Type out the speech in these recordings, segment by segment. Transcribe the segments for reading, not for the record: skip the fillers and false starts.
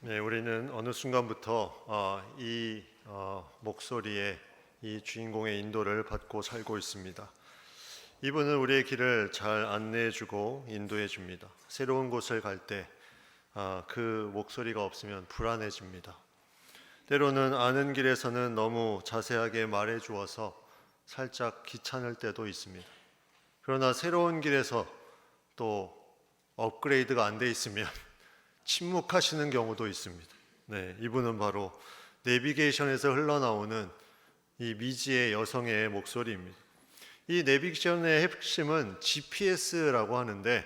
네, 우리는 어느 순간부터 이 목소리에 이 주인공의 인도를 받고 살고 있습니다. 이분은 우리의 길을 잘 안내해주고 인도해줍니다. 새로운 곳을 갈 때 그 목소리가 없으면 불안해집니다. 때로는 아는 길에서는 너무 자세하게 말해주어서 살짝 귀찮을 때도 있습니다. 그러나 새로운 길에서 또 업그레이드가 안 돼 있으면 침묵하시는 경우도 있습니다. 네, 이분은 바로 내비게이션에서 흘러나오는 이 미지의 여성의 목소리입니다. 이 내비게이션의 핵심은 GPS라고 하는데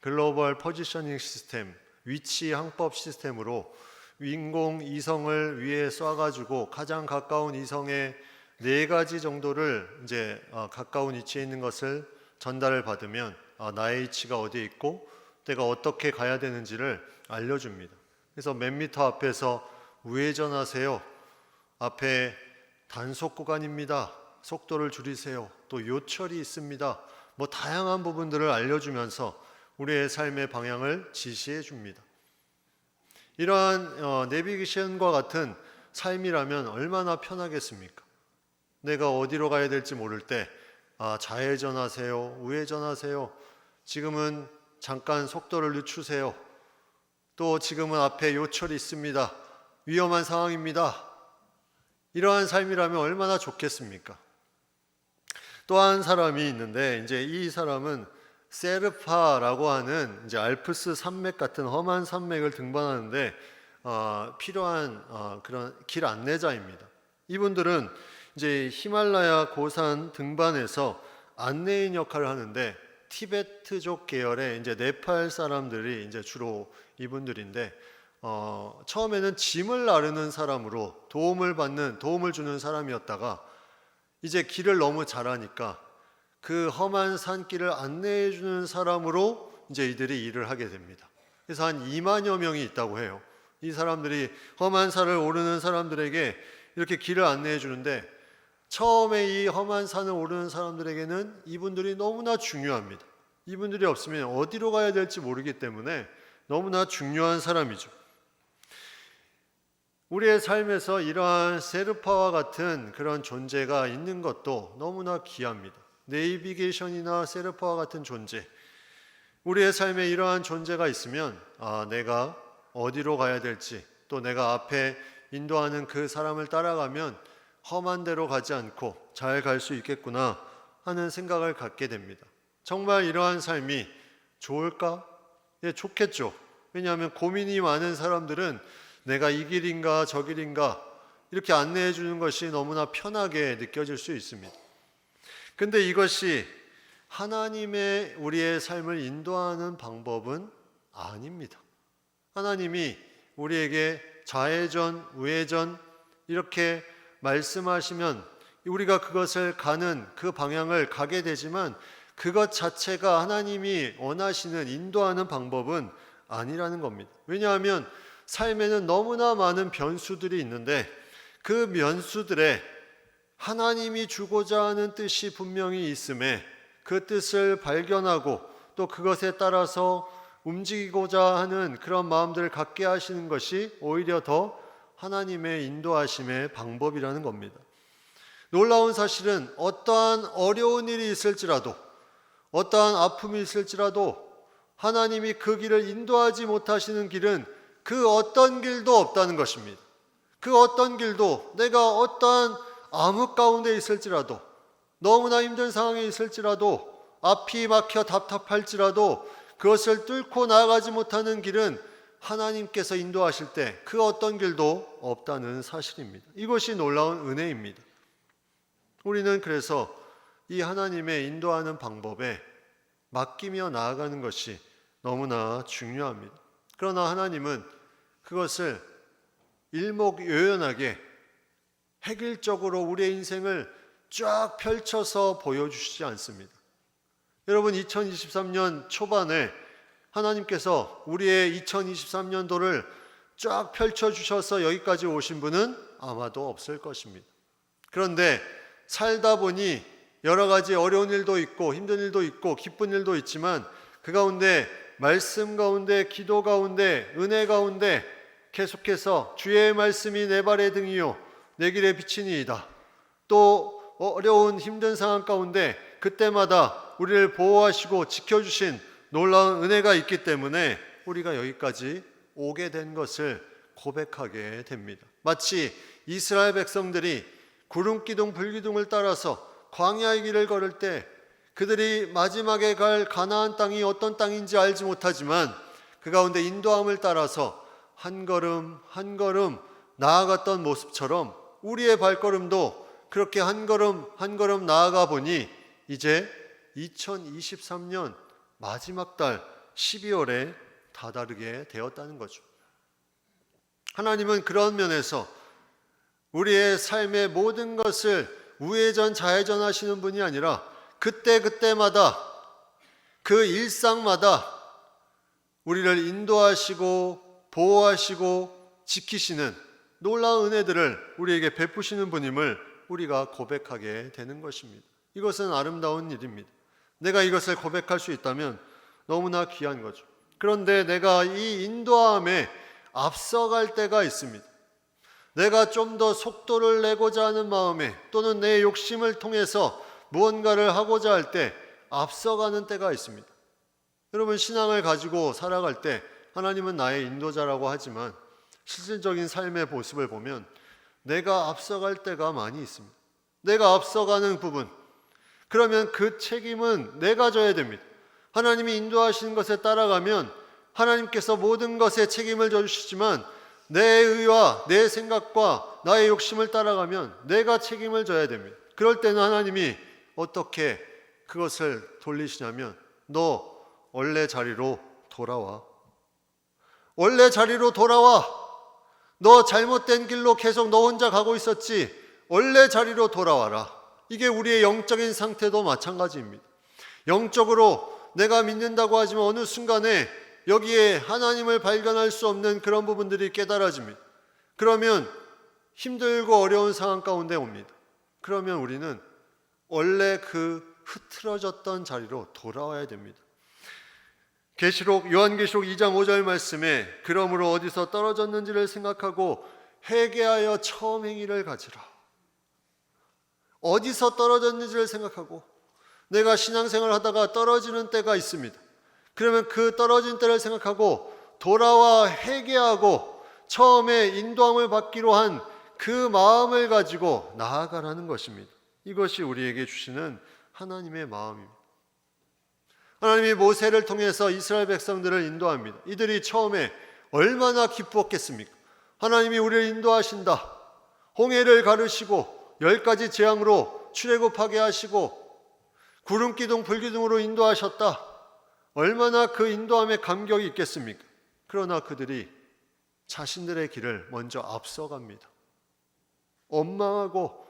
글로벌 포지셔닝 시스템, 위치 항법 시스템으로 인공 이성을 위에 쏴가지고 가장 가까운 이성의 4가지 정도를 이제 가까운 위치에 있는 것을 전달을 받으면 나의 위치가 어디에 있고 내가 어떻게 가야 되는지를 알려줍니다. 그래서 몇 미터 앞에서 우회전하세요. 앞에 단속 구간입니다. 속도를 줄이세요. 또 요철이 있습니다. 다양한 부분들을 알려주면서 우리의 삶의 방향을 지시해 줍니다. 이러한 내비게이션과 같은 삶이라면 얼마나 편하겠습니까? 내가 어디로 가야 될지 모를 때 좌회전하세요. 우회전하세요. 지금은 잠깐 속도를 늦추세요. 또 지금은 앞에 요철이 있습니다. 위험한 상황입니다. 이러한 삶이라면 얼마나 좋겠습니까? 또 한 사람이 있는데 이제 이 사람은 세르파라고 하는 이제 알프스 산맥 같은 험한 산맥을 등반하는데 필요한 그런 길 안내자입니다. 이분들은 이제 히말라야 고산 등반에서 안내인 역할을 하는데 티베트족 계열의 이제 네팔 사람들이 이제 주로 이분들인데 처음에는 짐을 나르는 사람으로 도움을 주는 사람이었다가 이제 길을 너무 잘하니까 그 험한 산길을 안내해 주는 사람으로 이제 이들이 일을 하게 됩니다. 그래서 한 2만여 명이 있다고 해요. 이 사람들이 험한 산을 오르는 사람들에게 이렇게 길을 안내해 주는데 처음에 이 험한 산을 오르는 사람들에게는 이분들이 너무나 중요합니다. 이분들이 없으면 어디로 가야 될지 모르기 때문에 너무나 중요한 사람이죠. 우리의 삶에서 이러한 세르파와 같은 그런 존재가 있는 것도 너무나 귀합니다. 내비게이션이나 세르파와 같은 존재, 우리의 삶에 이러한 존재가 있으면 내가 어디로 가야 될지, 또 내가 앞에 인도하는 그 사람을 따라가면 험한 데로 가지 않고 잘 갈 수 있겠구나 하는 생각을 갖게 됩니다. 정말 이러한 삶이 좋을까? 예, 좋겠죠. 왜냐하면 고민이 많은 사람들은 내가 이 길인가 저 길인가 이렇게 안내해 주는 것이 너무나 편하게 느껴질 수 있습니다. 근데 이것이 하나님의 우리의 삶을 인도하는 방법은 아닙니다. 하나님이 우리에게 좌회전, 우회전 이렇게 말씀하시면 우리가 그것을 가는 그 방향을 가게 되지만 그것 자체가 하나님이 원하시는 인도하는 방법은 아니라는 겁니다. 왜냐하면 삶에는 너무나 많은 변수들이 있는데 그 변수들에 하나님이 주고자 하는 뜻이 분명히 있음에 그 뜻을 발견하고 또 그것에 따라서 움직이고자 하는 그런 마음들을 갖게 하시는 것이 오히려 더 하나님의 인도하심의 방법이라는 겁니다. 놀라운 사실은 어떠한 어려운 일이 있을지라도 어떠한 아픔이 있을지라도 하나님이 그 길을 인도하지 못하시는 길은 그 어떤 길도 없다는 것입니다. 그 어떤 길도 내가 어떠한 암흑 가운데 있을지라도 너무나 힘든 상황에 있을지라도 앞이 막혀 답답할지라도 그것을 뚫고 나아가지 못하는 길은 하나님께서 인도하실 때 그 어떤 길도 없다는 사실입니다. 이것이 놀라운 은혜입니다. 우리는 그래서 이 하나님의 인도하는 방법에 맡기며 나아가는 것이 너무나 중요합니다. 그러나 하나님은 그것을 일목요연하게 획일적으로 우리의 인생을 쫙 펼쳐서 보여주시지 않습니다. 여러분 2023년 초반에 하나님께서 우리의 2023년도를 쫙 펼쳐주셔서 여기까지 오신 분은 아마도 없을 것입니다. 그런데 살다 보니 여러 가지 어려운 일도 있고 힘든 일도 있고 기쁜 일도 있지만 그 가운데 말씀 가운데 기도 가운데 은혜 가운데 계속해서 주의 말씀이 내 발의 등이요 내 길의 빛이니이다. 또 어려운 힘든 상황 가운데 그때마다 우리를 보호하시고 지켜주신 놀라운 은혜가 있기 때문에 우리가 여기까지 오게 된 것을 고백하게 됩니다. 마치 이스라엘 백성들이 구름기둥 불기둥을 따라서 광야의 길을 걸을 때 그들이 마지막에 갈 가나안 땅이 어떤 땅인지 알지 못하지만 그 가운데 인도함을 따라서 한 걸음 한 걸음 나아갔던 모습처럼 우리의 발걸음도 그렇게 한 걸음 한 걸음 나아가 보니 이제 2023년 마지막 달 12월에 다다르게 되었다는 거죠. 하나님은 그런 면에서 우리의 삶의 모든 것을 우회전 좌회전 하시는 분이 아니라 그때마다 그 일상마다 우리를 인도하시고 보호하시고 지키시는 놀라운 은혜들을 우리에게 베푸시는 분임을 우리가 고백하게 되는 것입니다. 이것은 아름다운 일입니다. 내가 이것을 고백할 수 있다면 너무나 귀한 거죠. 그런데 내가 이 인도함에 앞서갈 때가 있습니다. 내가 좀 더 속도를 내고자 하는 마음에 또는 내 욕심을 통해서 무언가를 하고자 할 때 앞서가는 때가 있습니다. 여러분, 신앙을 가지고 살아갈 때 하나님은 나의 인도자라고 하지만 실질적인 삶의 모습을 보면 내가 앞서갈 때가 많이 있습니다. 내가 앞서가는 부분, 그러면 그 책임은 내가 져야 됩니다. 하나님이 인도하시는 것에 따라가면 하나님께서 모든 것에 책임을 져주시지만 내 의와 내 생각과 나의 욕심을 따라가면 내가 책임을 져야 됩니다. 그럴 때는 하나님이 어떻게 그것을 돌리시냐면 너 원래 자리로 돌아와. 원래 자리로 돌아와. 너 잘못된 길로 계속 너 혼자 가고 있었지. 원래 자리로 돌아와라. 이게 우리의 영적인 상태도 마찬가지입니다. 영적으로 내가 믿는다고 하지만 어느 순간에 여기에 하나님을 발견할 수 없는 그런 부분들이 깨달아집니다. 그러면 힘들고 어려운 상황 가운데 옵니다. 그러면 우리는 원래 그 흐트러졌던 자리로 돌아와야 됩니다. 요한계시록 2장 5절 말씀에 그러므로 어디서 떨어졌는지를 생각하고 회개하여 처음 행위를 가지라. 어디서 떨어졌는지를 생각하고 내가 신앙생활을 하다가 떨어지는 때가 있습니다. 그러면 그 떨어진 때를 생각하고 돌아와 회개하고 처음에 인도함을 받기로 한 그 마음을 가지고 나아가라는 것입니다. 이것이 우리에게 주시는 하나님의 마음입니다. 하나님이 모세를 통해서 이스라엘 백성들을 인도합니다. 이들이 처음에 얼마나 기쁘었겠습니까? 하나님이 우리를 인도하신다. 홍해를 가르시고 10가지 재앙으로 출애굽하게 하시고 구름기둥 불기둥으로 인도하셨다. 얼마나 그 인도함에 감격이 있겠습니까? 그러나 그들이 자신들의 길을 먼저 앞서갑니다. 원망하고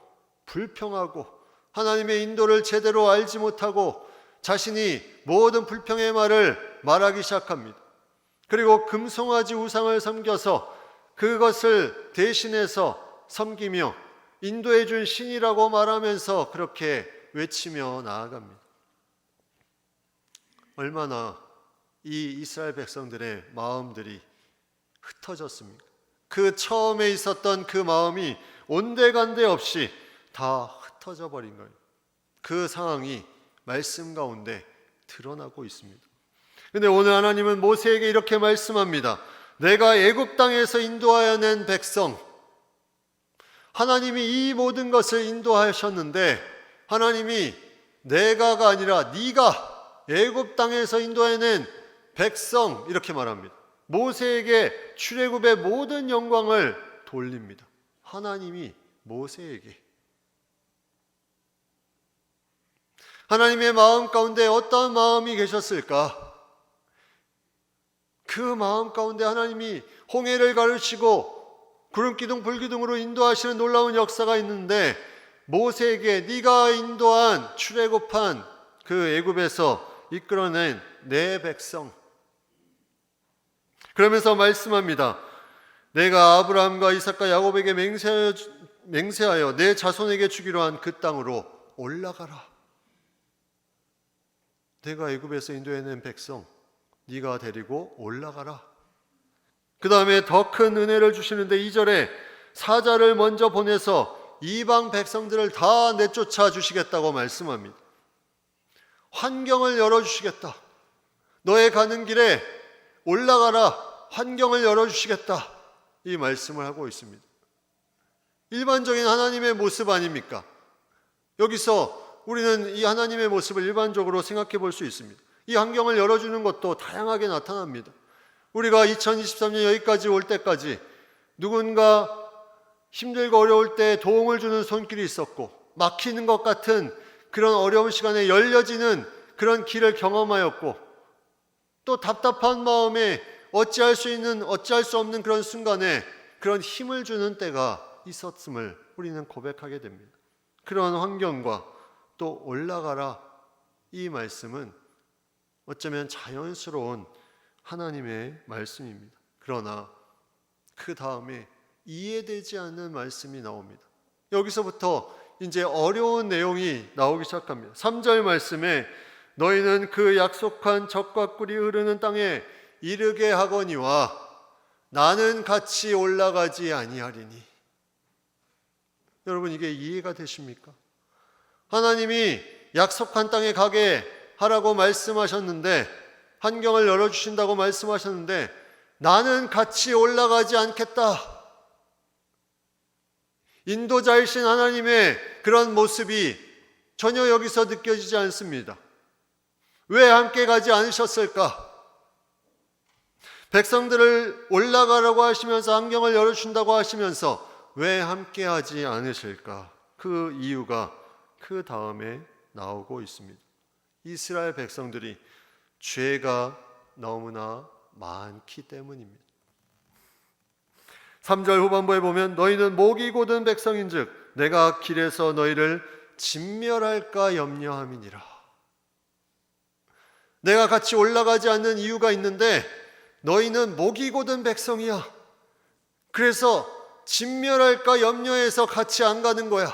불평하고 하나님의 인도를 제대로 알지 못하고 자신이 모든 불평의 말을 말하기 시작합니다. 그리고 금송아지 우상을 섬겨서 그것을 대신해서 섬기며 인도해 준 신이라고 말하면서 그렇게 외치며 나아갑니다. 얼마나 이 이스라엘 백성들의 마음들이 흩어졌습니까? 그 처음에 있었던 그 마음이 온데간데 없이 다 흩어져 버린 거예요. 그 상황이 말씀 가운데 드러나고 있습니다. 근데 오늘 하나님은 모세에게 이렇게 말씀합니다. 내가 애굽 땅에서 인도하여 낸 백성, 하나님이 이 모든 것을 인도하셨는데 하나님이 내가가 아니라 네가 애굽 땅에서 인도해낸 백성, 이렇게 말합니다. 모세에게 출애굽의 모든 영광을 돌립니다. 하나님이 모세에게. 하나님의 마음 가운데 어떤 마음이 계셨을까? 그 마음 가운데 하나님이 홍해를 가르치고 구름기둥 불기둥으로 인도하시는 놀라운 역사가 있는데 모세에게 네가 인도한 출애굽한 그 애굽에서 이끌어낸 내 백성, 그러면서 말씀합니다. 내가 아브라함과 이삭과 야곱에게 맹세하여 내 자손에게 주기로 한 그 땅으로 올라가라. 내가 애굽에서 인도해낸 백성 네가 데리고 올라가라. 그 다음에 더 큰 은혜를 주시는데 2절에 사자를 먼저 보내서 이방 백성들을 다 내쫓아 주시겠다고 말씀합니다. 환경을 열어주시겠다. 너의 가는 길에 올라가라. 환경을 열어주시겠다. 이 말씀을 하고 있습니다. 일반적인 하나님의 모습 아닙니까? 여기서 우리는 이 하나님의 모습을 일반적으로 생각해 볼 수 있습니다. 이 환경을 열어주는 것도 다양하게 나타납니다. 우리가 2023년 여기까지 올 때까지 누군가 힘들고 어려울 때 도움을 주는 손길이 있었고, 막히는 것 같은 그런 어려운 시간에 열려지는 그런 길을 경험하였고, 또 답답한 마음에 어찌할 수 없는 그런 순간에 그런 힘을 주는 때가 있었음을 우리는 고백하게 됩니다. 그런 환경과 또 올라가라, 이 말씀은 어쩌면 자연스러운 하나님의 말씀입니다. 그러나 그 다음에 이해되지 않는 말씀이 나옵니다. 여기서부터 이제 어려운 내용이 나오기 시작합니다. 3절 말씀에 너희는 그 약속한 젖과 꿀이 흐르는 땅에 이르게 하거니와 나는 같이 올라가지 아니하리니. 여러분, 이게 이해가 되십니까? 하나님이 약속한 땅에 가게 하라고 말씀하셨는데, 환경을 열어주신다고 말씀하셨는데, 나는 같이 올라가지 않겠다. 인도자이신 하나님의 그런 모습이 전혀 여기서 느껴지지 않습니다. 왜 함께 가지 않으셨을까? 백성들을 올라가라고 하시면서 환경을 열어준다고 하시면서 왜 함께 하지 않으실까? 그 이유가 그 다음에 나오고 있습니다. 이스라엘 백성들이 죄가 너무나 많기 때문입니다. 3절 후반부에 보면 너희는 목이 곧은 백성인즉 내가 길에서 너희를 진멸할까 염려함이니라. 내가 같이 올라가지 않는 이유가 있는데 너희는 목이 곧은 백성이야. 그래서 진멸할까 염려해서 같이 안 가는 거야.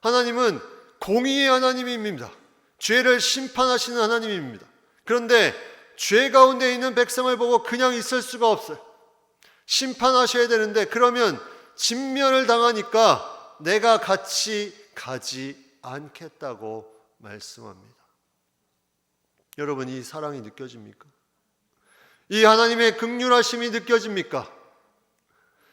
하나님은 공의의 하나님입니다. 죄를 심판하시는 하나님입니다. 그런데 죄 가운데 있는 백성을 보고 그냥 있을 수가 없어요. 심판하셔야 되는데, 그러면 진멸을 당하니까 내가 같이 가지 않겠다고 말씀합니다. 여러분, 이 사랑이 느껴집니까? 이 하나님의 긍휼하심이 느껴집니까?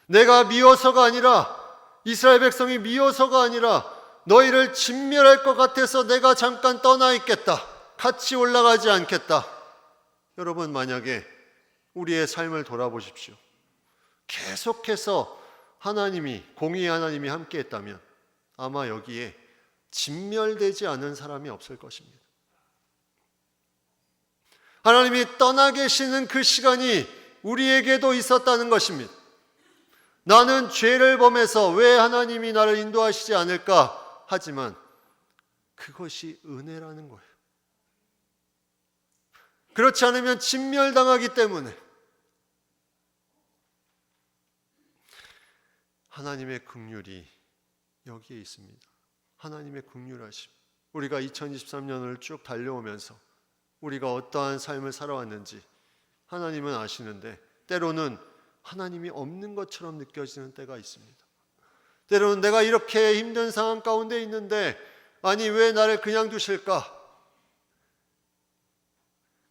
내가 미워서가 아니라, 이스라엘 백성이 미워서가 아니라 너희를 진멸할 것 같아서 내가 잠깐 떠나 있겠다. 같이 올라가지 않겠다. 여러분, 만약에 우리의 삶을 돌아보십시오. 계속해서 하나님이, 공의의 하나님이 함께 했다면 아마 여기에 진멸되지 않은 사람이 없을 것입니다. 하나님이 떠나 계시는 그 시간이 우리에게도 있었다는 것입니다. 나는 죄를 범해서 왜 하나님이 나를 인도하시지 않을까 하지만 그것이 은혜라는 거예요. 그렇지 않으면 진멸당하기 때문에 하나님의 긍휼이 여기에 있습니다. 하나님의 긍휼하심. 우리가 2023년을 쭉 달려오면서 우리가 어떠한 삶을 살아왔는지 하나님은 아시는데, 때로는 하나님이 없는 것처럼 느껴지는 때가 있습니다. 때로는 내가 이렇게 힘든 상황 가운데 있는데 아니 왜 나를 그냥 두실까?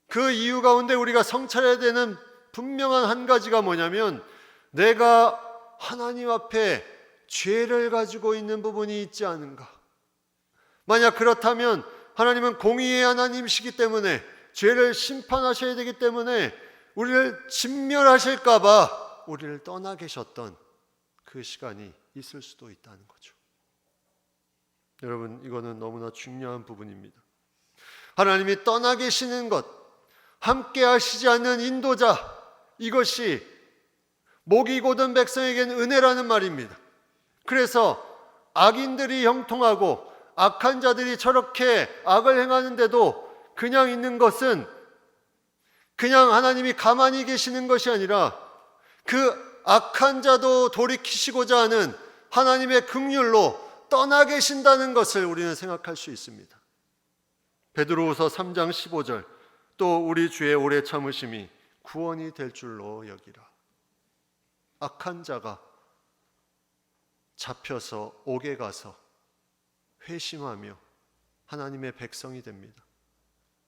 그 이유 가운데 우리가 성찰해야 되는 분명한 한 가지가 뭐냐면, 내가 하나님 앞에 죄를 가지고 있는 부분이 있지 않은가? 만약 그렇다면 하나님은 공의의 하나님이시기 때문에 죄를 심판하셔야 되기 때문에 우리를 진멸하실까 봐 우리를 떠나 계셨던 그 시간이 있을 수도 있다는 거죠. 여러분, 이거는 너무나 중요한 부분입니다. 하나님이 떠나 계시는 것, 함께 하시지 않는 인도자, 이것이 목이 곧은 백성에게는 은혜라는 말입니다. 그래서 악인들이 형통하고 악한 자들이 저렇게 악을 행하는데도 그냥 있는 것은 그냥 하나님이 가만히 계시는 것이 아니라 그 악한 자도 돌이키시고자 하는 하나님의 긍휼로 떠나 계신다는 것을 우리는 생각할 수 있습니다. 베드로후서 3장 15절, 또 우리 주의 오래 참으심이 구원이 될 줄로 여기라. 악한 자가 잡혀서 옥에 가서 회심하며 하나님의 백성이 됩니다.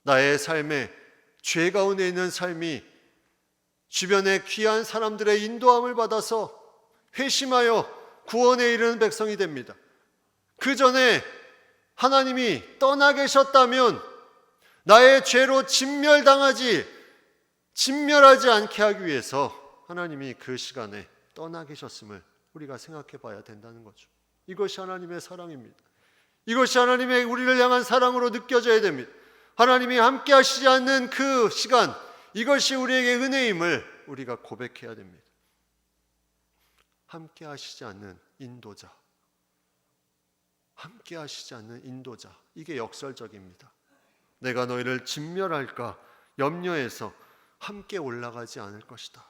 나의 삶에 죄 가운데 있는 삶이 주변의 귀한 사람들의 인도함을 받아서 회심하여 구원에 이르는 백성이 됩니다. 그 전에 하나님이 떠나 계셨다면 나의 죄로 진멸하지 않게 하기 위해서 하나님이 그 시간에 떠나 계셨음을 우리가 생각해 봐야 된다는 거죠. 이것이 하나님의 사랑입니다. 이것이 하나님의 우리를 향한 사랑으로 느껴져야 됩니다. 하나님이 함께 하시지 않는 그 시간, 이것이 우리에게 은혜임을 우리가 고백해야 됩니다. 함께 하시지 않는 인도자, 함께 하시지 않는 인도자, 이게 역설적입니다. 내가 너희를 진멸할까 염려해서 함께 올라가지 않을 것이다.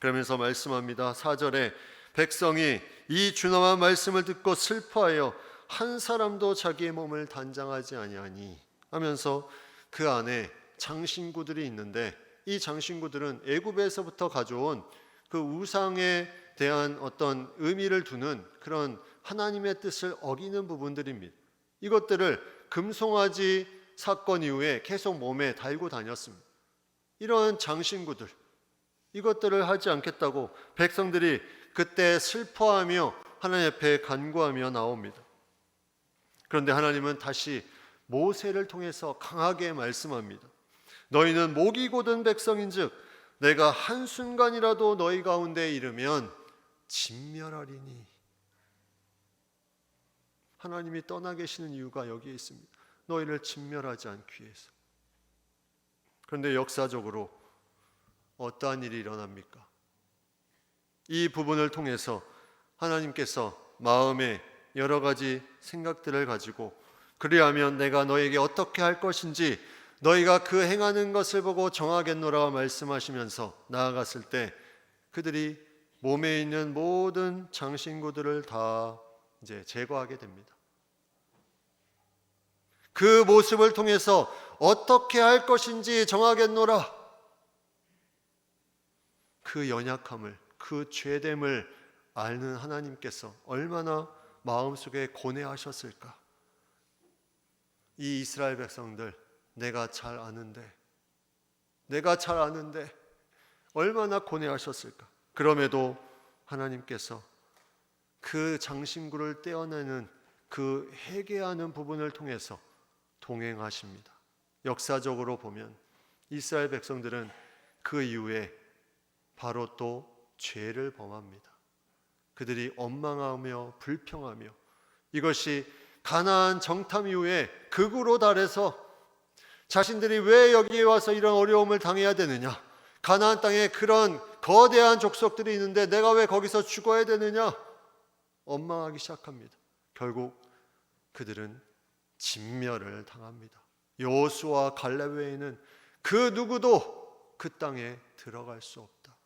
그러면서 말씀합니다. 4절에 백성이 이 준엄한 말씀을 듣고 슬퍼하여 한 사람도 자기의 몸을 단장하지 아니하니 하면서 그 안에 장신구들이 있는데, 이 장신구들은 애굽에서부터 가져온 그 우상에 대한 어떤 의미를 두는 그런 하나님의 뜻을 어기는 부분들입니다. 이것들을 금송아지 사건 이후에 계속 몸에 달고 다녔습니다. 이런 장신구들, 이것들을 하지 않겠다고 백성들이 그때 슬퍼하며 하나님 앞에 간구하며 나옵니다. 그런데 하나님은 다시 모세를 통해서 강하게 말씀합니다. 너희는 목이 곧은 백성인즉 내가 한순간이라도 너희 가운데 이르면 진멸하리니. 하나님이 떠나 계시는 이유가 여기에 있습니다. 너희를 진멸하지 않기 위해서. 그런데 역사적으로 어떠한 일이 일어납니까? 이 부분을 통해서 하나님께서 마음에 여러 가지 생각들을 가지고 그리하면 내가 너에게 어떻게 할 것인지 너희가 그 행하는 것을 보고 정하겠노라 말씀하시면서 나아갔을 때 그들이 몸에 있는 모든 장신구들을 다 이제 제거하게 됩니다. 그 모습을 통해서 어떻게 할 것인지 정하겠노라. 그 연약함을, 그 죄됨을 아는 하나님께서 얼마나 마음속에 고뇌하셨을까. 이 이스라엘 백성들 내가 잘 아는데 얼마나 고뇌하셨을까. 그럼에도 하나님께서 그 장신구를 떼어내는 그 회개하는 부분을 통해서 동행하십니다. 역사적으로 보면 이스라엘 백성들은 그 이후에 바로 또 죄를 범합니다. 그들이 원망하며 불평하며 이것이 가나안 정탐 이후에 극으로 달해서 자신들이 왜 여기에 와서 이런 어려움을 당해야 되느냐, 가나안 땅에 그런 거대한 족속들이 있는데 내가 왜 거기서 죽어야 되느냐 원망하기 시작합니다. 결국 그들은 진멸을 당합니다. 여호수아와 갈렙 외에는 그 누구도 그 땅에 들어갈 수 없다.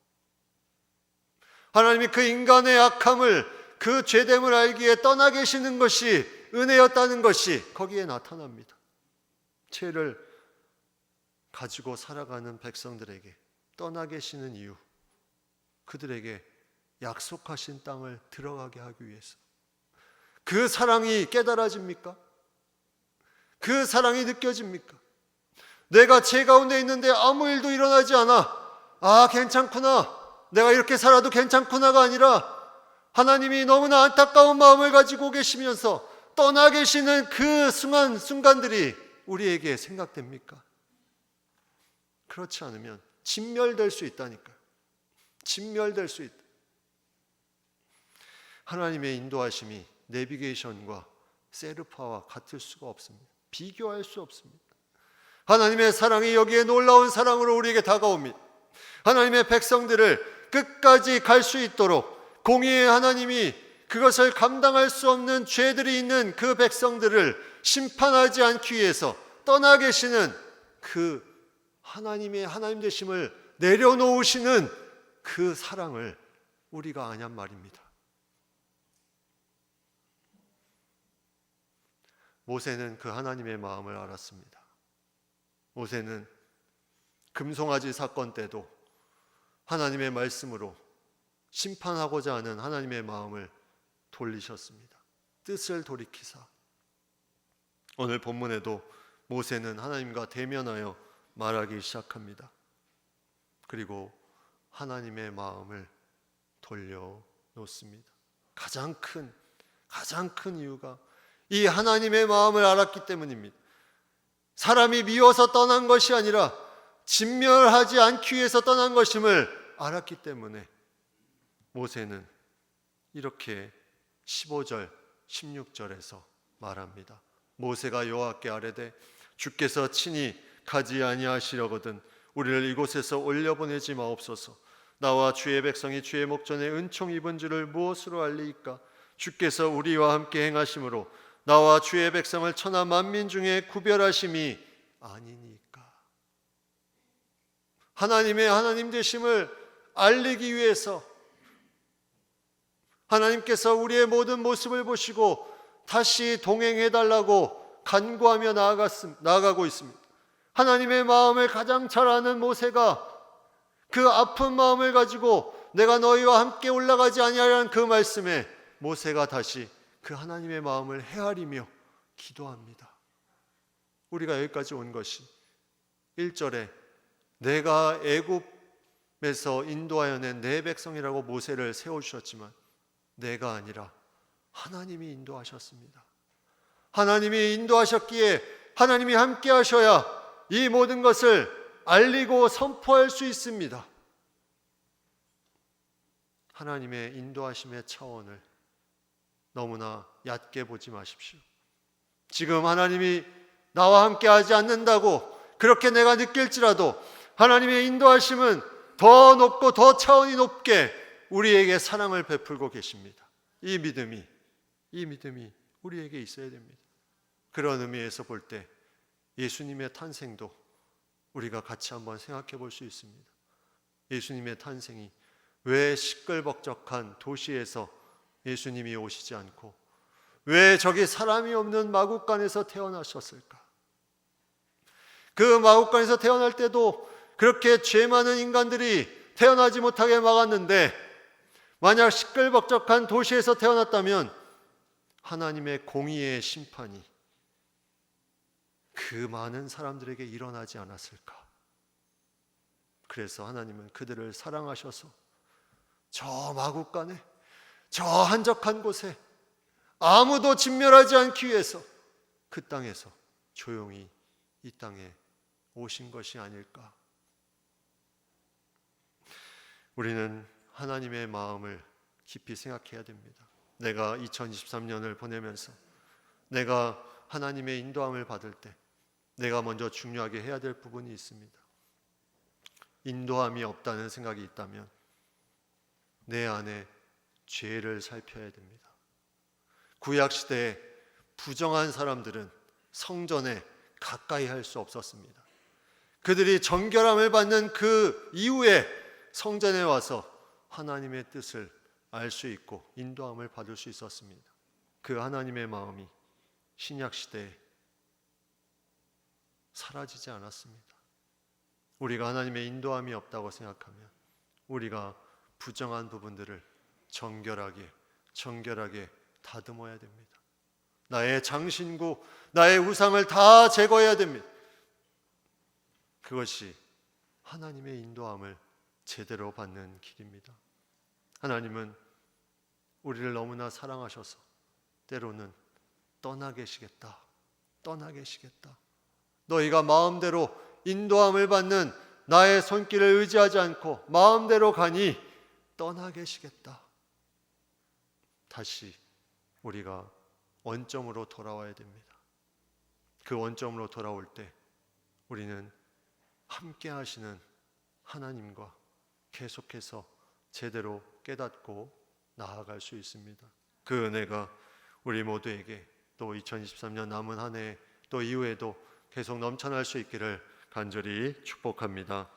하나님이 그 인간의 악함을, 그 죄됨을 알기에 떠나 계시는 것이 은혜였다는 것이 거기에 나타납니다. 죄를 가지고 살아가는 백성들에게 떠나 계시는 이유, 그들에게 약속하신 땅을 들어가게 하기 위해서. 그 사랑이 깨달아집니까? 그 사랑이 느껴집니까? 내가 죄 가운데 있는데 아무 일도 일어나지 않아. 괜찮구나. 내가 이렇게 살아도 괜찮구나가 아니라 하나님이 너무나 안타까운 마음을 가지고 계시면서 떠나 계시는 그 순간들이 우리에게 생각됩니까? 그렇지 않으면 진멸될 수 있다니까요. 진멸될 수 있다. 하나님의 인도하심이 내비게이션과 세르파와 같을 수가 없습니다. 비교할 수 없습니다. 하나님의 사랑이 여기에 놀라운 사랑으로 우리에게 다가옵니다. 하나님의 백성들을 끝까지 갈 수 있도록 공의의 하나님이 그것을 감당할 수 없는 죄들이 있는 그 백성들을 심판하지 않기 위해서 떠나 계시는 그 하나님의 하나님 되심을 내려놓으시는 그 사랑을 우리가 아냔 말입니다. 모세는 그 하나님의 마음을 알았습니다. 모세는 금송아지 사건 때도 하나님의 말씀으로 심판하고자 하는 하나님의 마음을 돌리셨습니다. 뜻을 돌이키사. 오늘 본문에도 모세는 하나님과 대면하여 말하기 시작합니다. 그리고 하나님의 마음을 돌려놓습니다. 가장 큰 이유가 이 하나님의 마음을 알았기 때문입니다. 사람이 미워서 떠난 것이 아니라 진멸하지 않기 위해서 떠난 것임을 알았기 때문에 모세는 이렇게 15절, 16절에서 말합니다. 모세가 여호와께 아뢰되 주께서 친히 가지 아니하시려거든 우리를 이곳에서 올려보내지 마옵소서. 나와 주의 백성이 주의 목전에 은총 입은 줄을 무엇으로 알리이까? 주께서 우리와 함께 행하심으로 나와 주의 백성을 천하 만민 중에 구별하심이 아니니까. 하나님의 하나님 되심을 알리기 위해서 하나님께서 우리의 모든 모습을 보시고 다시 동행해달라고 간구하며 나아가고 있습니다. 하나님의 마음을 가장 잘 아는 모세가 그 아픈 마음을 가지고 내가 너희와 함께 올라가지 아니하리라는 그 말씀에 모세가 다시 그 하나님의 마음을 헤아리며 기도합니다. 우리가 여기까지 온 것이 1절에 내가 애굽에서 인도하여 낸 내 백성이라고 모세를 세워주셨지만 내가 아니라 하나님이 인도하셨습니다. 하나님이 인도하셨기에 하나님이 함께 하셔야 이 모든 것을 알리고 선포할 수 있습니다. 하나님의 인도하심의 차원을 너무나 얕게 보지 마십시오. 지금 하나님이 나와 함께 하지 않는다고 그렇게 내가 느낄지라도 하나님의 인도하심은 더 높고 더 차원이 높게 우리에게 사랑을 베풀고 계십니다. 이 믿음이 우리에게 있어야 됩니다. 그런 의미에서 볼 때 예수님의 탄생도 우리가 같이 한번 생각해 볼 수 있습니다. 예수님의 탄생이 왜 시끌벅적한 도시에서 예수님이 오시지 않고 왜 저기 사람이 없는 마국간에서 태어나셨을까? 그 마국간에서 태어날 때도 그렇게 죄 많은 인간들이 태어나지 못하게 막았는데 만약 시끌벅적한 도시에서 태어났다면 하나님의 공의의 심판이 그 많은 사람들에게 일어나지 않았을까? 그래서 하나님은 그들을 사랑하셔서 저 마국간에 저 한적한 곳에 아무도 진멸하지 않기 위해서 그 땅에서 조용히 이 땅에 오신 것이 아닐까? 우리는 하나님의 마음을 깊이 생각해야 됩니다. 내가 2023년을 보내면서 내가 하나님의 인도함을 받을 때 내가 먼저 중요하게 해야 될 부분이 있습니다. 인도함이 없다는 생각이 있다면 내 안에 죄를 살펴야 됩니다. 구약시대에 부정한 사람들은 성전에 가까이 할 수 없었습니다. 그들이 정결함을 받는 그 이후에 성전에 와서 하나님의 뜻을 알 수 있고 인도함을 받을 수 있었습니다. 그 하나님의 마음이 신약시대에 사라지지 않았습니다. 우리가 하나님의 인도함이 없다고 생각하면 우리가 부정한 부분들을 정결하게 다듬어야 됩니다. 나의 장신구, 나의 우상을 다 제거해야 됩니다. 그것이 하나님의 인도함을 제대로 받는 길입니다. 하나님은 우리를 너무나 사랑하셔서 때로는 떠나 계시겠다. 너희가 마음대로 인도함을 받는 나의 손길을 의지하지 않고 마음대로 가니 떠나 계시겠다. 다시 우리가 원점으로 돌아와야 됩니다. 그 원점으로 돌아올 때 우리는 함께 하시는 하나님과 계속해서 제대로 깨닫고 나아갈 수 있습니다. 그 은혜가 우리 모두에게 또 2023년 남은 한 해 또 이후에도 계속 넘쳐날 수 있기를 간절히 축복합니다.